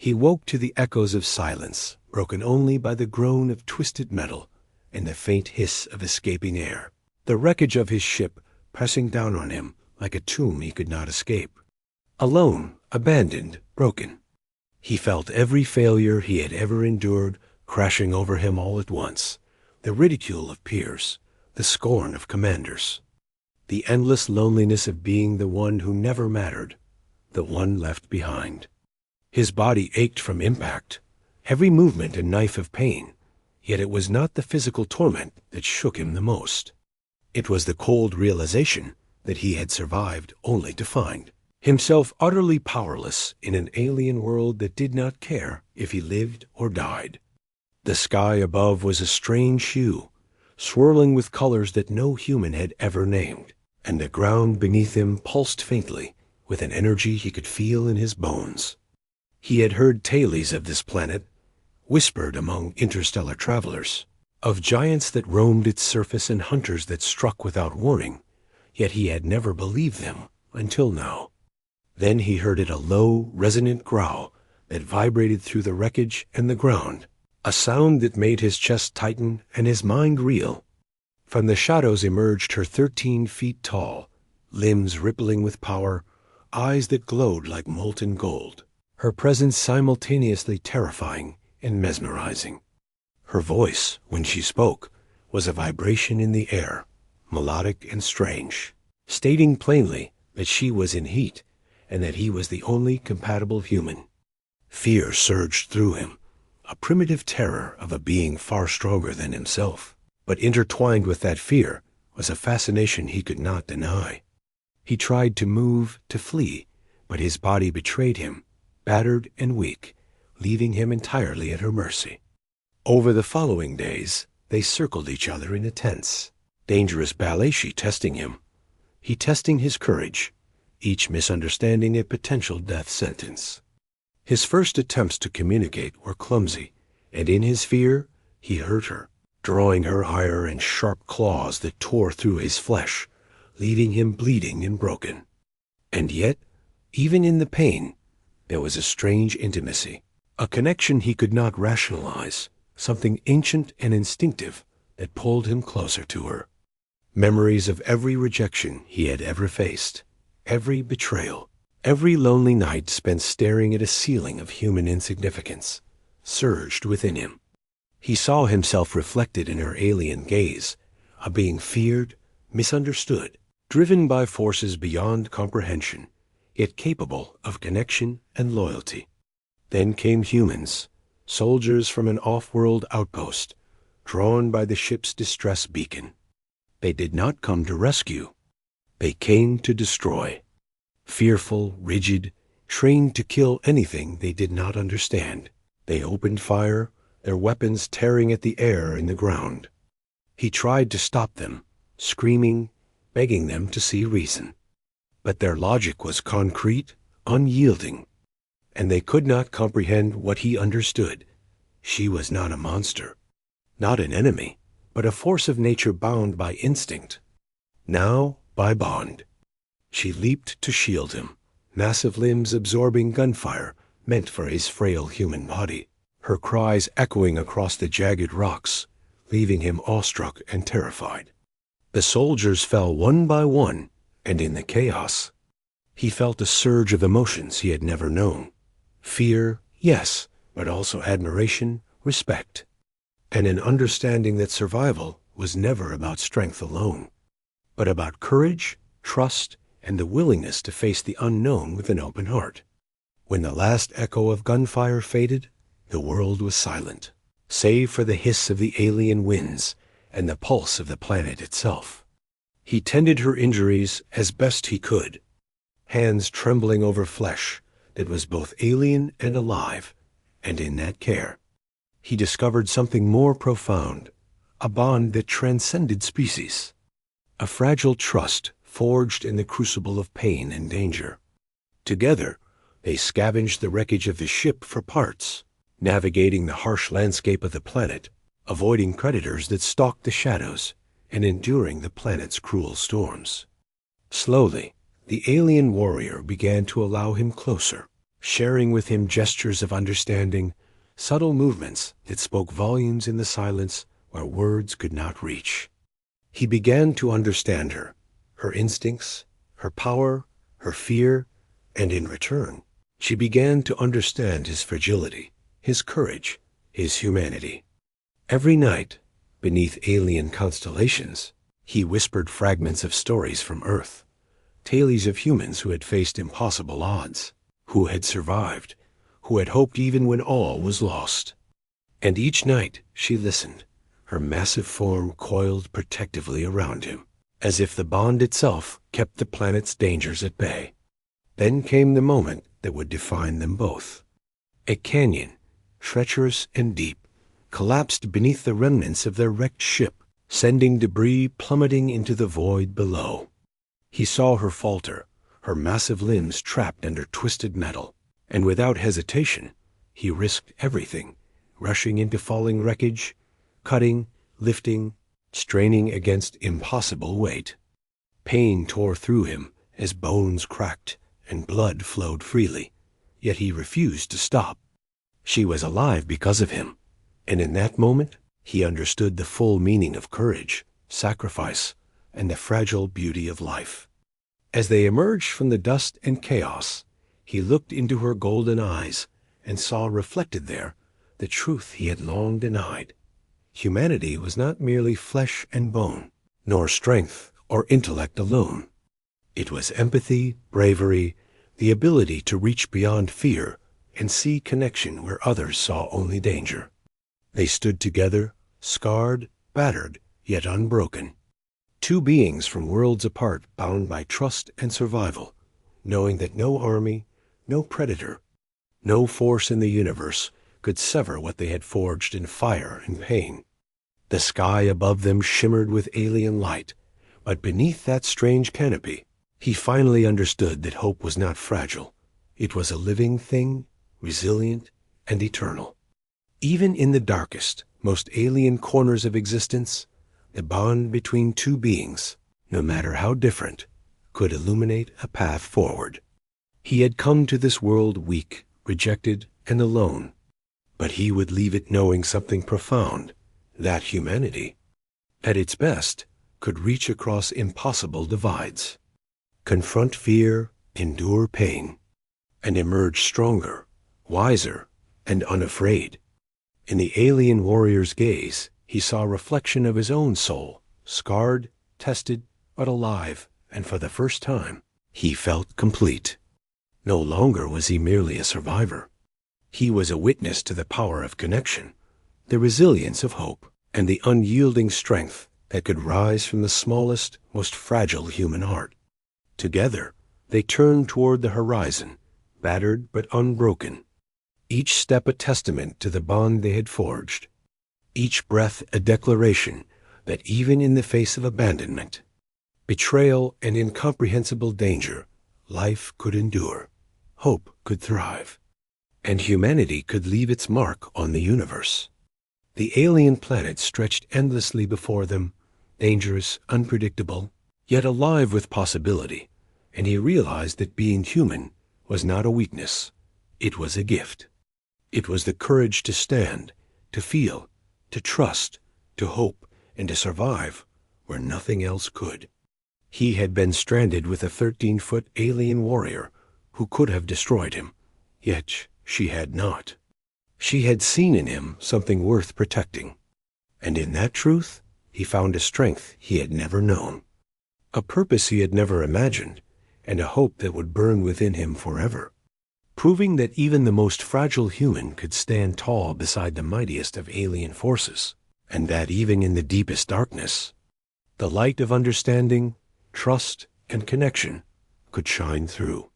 He woke to the echoes of silence, broken only by the groan of twisted metal and the faint hiss of escaping air. The wreckage of his ship pressing down on him like a tomb he could not escape. Alone, abandoned, broken. He felt every failure he had ever endured crashing over him all at once. The ridicule of peers, the scorn of commanders, the endless loneliness of being the one who never mattered, the one left behind. His body ached from impact, every movement a knife of pain, yet it was not the physical torment that shook him the most. It was the cold realization that he had survived only to find himself utterly powerless in an alien world that did not care if he lived or died. The sky above was a strange hue, swirling with colors that no human had ever named, and the ground beneath him pulsed faintly with an energy he could feel in his bones. He had heard tales of this planet, whispered among interstellar travelers, of giants that roamed its surface and hunters that struck without warning, yet he had never believed them until now. Then he heard it, a low, resonant growl that vibrated through the wreckage and the ground, a sound that made his chest tighten and his mind reel. From the shadows emerged her 13 feet tall, limbs rippling with power, eyes that glowed like molten gold, her presence simultaneously terrifying and mesmerizing. Her voice, when she spoke, was a vibration in the air, melodic and strange, stating plainly that she was in heat and that he was the only compatible human. Fear surged through him, a primitive terror of a being far stronger than himself. But intertwined with that fear was a fascination he could not deny. He tried to move, to flee, but his body betrayed him, battered and weak, leaving him entirely at her mercy. Over the following days, they circled each other in a tense, dangerous ballet, she testing him, he testing his courage, each misunderstanding a potential death sentence. His first attempts to communicate were clumsy, and in his fear, he hurt her, drawing her higher in sharp claws that tore through his flesh, leaving him bleeding and broken. And yet, even in the pain, there was a strange intimacy, a connection he could not rationalize, something ancient and instinctive that pulled him closer to her. Memories of every rejection he had ever faced, every betrayal, every lonely night spent staring at a ceiling of human insignificance, surged within him. He saw himself reflected in her alien gaze, a being feared, misunderstood, driven by forces beyond comprehension, yet capable of connection and loyalty. Then came humans, soldiers from an off-world outpost, drawn by the ship's distress beacon. They did not come to rescue. They came to destroy. Fearful, rigid, trained to kill anything they did not understand, they opened fire, their weapons tearing at the air and the ground. He tried to stop them, screaming, begging them to see reason. But their logic was concrete, unyielding, and they could not comprehend what he understood. She was not a monster, not an enemy, but a force of nature bound by instinct, now by bond. She leaped to shield him, massive limbs absorbing gunfire meant for his frail human body, her cries echoing across the jagged rocks, leaving him awestruck and terrified. The soldiers fell one by one, and in the chaos, he felt a surge of emotions he had never known. Fear, yes, but also admiration, respect, and an understanding that survival was never about strength alone, but about courage, trust, and the willingness to face the unknown with an open heart. When the last echo of gunfire faded, the world was silent, save for the hiss of the alien winds and the pulse of the planet itself. He tended her injuries as best he could, hands trembling over flesh that was both alien and alive, and in that care, he discovered something more profound, a bond that transcended species, a fragile trust forged in the crucible of pain and danger. Together, they scavenged the wreckage of the ship for parts, navigating the harsh landscape of the planet, avoiding predators that stalked the shadows, and enduring the planet's cruel storms. Slowly, the alien warrior began to allow him closer, sharing with him gestures of understanding, subtle movements that spoke volumes in the silence where words could not reach. He began to understand her, her instincts, her power, her fear, and in return, she began to understand his fragility, his courage, his humanity. Every night, beneath alien constellations, he whispered fragments of stories from Earth, tales of humans who had faced impossible odds, who had survived, who had hoped even when all was lost. And each night she listened, her massive form coiled protectively around him, as if the bond itself kept the planet's dangers at bay. Then came the moment that would define them both. A canyon, treacherous and deep, collapsed beneath the remnants of their wrecked ship, sending debris plummeting into the void below. He saw her falter, her massive limbs trapped under twisted metal, and without hesitation, he risked everything, rushing into falling wreckage, cutting, lifting, straining against impossible weight. Pain tore through him as bones cracked and blood flowed freely, yet he refused to stop. She was alive because of him, and in that moment he understood the full meaning of courage, sacrifice, and the fragile beauty of life. As they emerged from the dust and chaos, he looked into her golden eyes and saw reflected there the truth he had long denied. Humanity was not merely flesh and bone, nor strength or intellect alone. It was empathy, bravery, the ability to reach beyond fear and see connection where others saw only danger. They stood together, scarred, battered, yet unbroken. Two beings from worlds apart, bound by trust and survival, knowing that no army, no predator, no force in the universe could sever what they had forged in fire and pain. The sky above them shimmered with alien light, but beneath that strange canopy, he finally understood that hope was not fragile. It was a living thing, resilient and eternal. Even in the darkest, most alien corners of existence, the bond between two beings, no matter how different, could illuminate a path forward. He had come to this world weak, rejected, and alone, but he would leave it knowing something profound, that humanity, at its best, could reach across impossible divides, confront fear, endure pain, and emerge stronger, wiser, and unafraid. In the alien warrior's gaze, he saw a reflection of his own soul, scarred, tested, but alive, and for the first time, he felt complete. No longer was he merely a survivor. He was a witness to the power of connection, the resilience of hope, and the unyielding strength that could rise from the smallest, most fragile human heart. Together, they turned toward the horizon, battered but unbroken, each step a testament to the bond they had forged, each breath a declaration that even in the face of abandonment, betrayal, and incomprehensible danger, life could endure, hope could thrive, and humanity could leave its mark on the universe. The alien planet stretched endlessly before them, dangerous, unpredictable, yet alive with possibility, and he realized that being human was not a weakness, it was a gift. It was the courage to stand, to feel, to trust, to hope, and to survive where nothing else could. He had been stranded with a 13-foot alien warrior who could have destroyed him, yet she had not. She had seen in him something worth protecting, and in that truth he found a strength he had never known, a purpose he had never imagined, and a hope that would burn within him forever, proving that even the most fragile human could stand tall beside the mightiest of alien forces, and that even in the deepest darkness, the light of understanding, trust, and connection could shine through.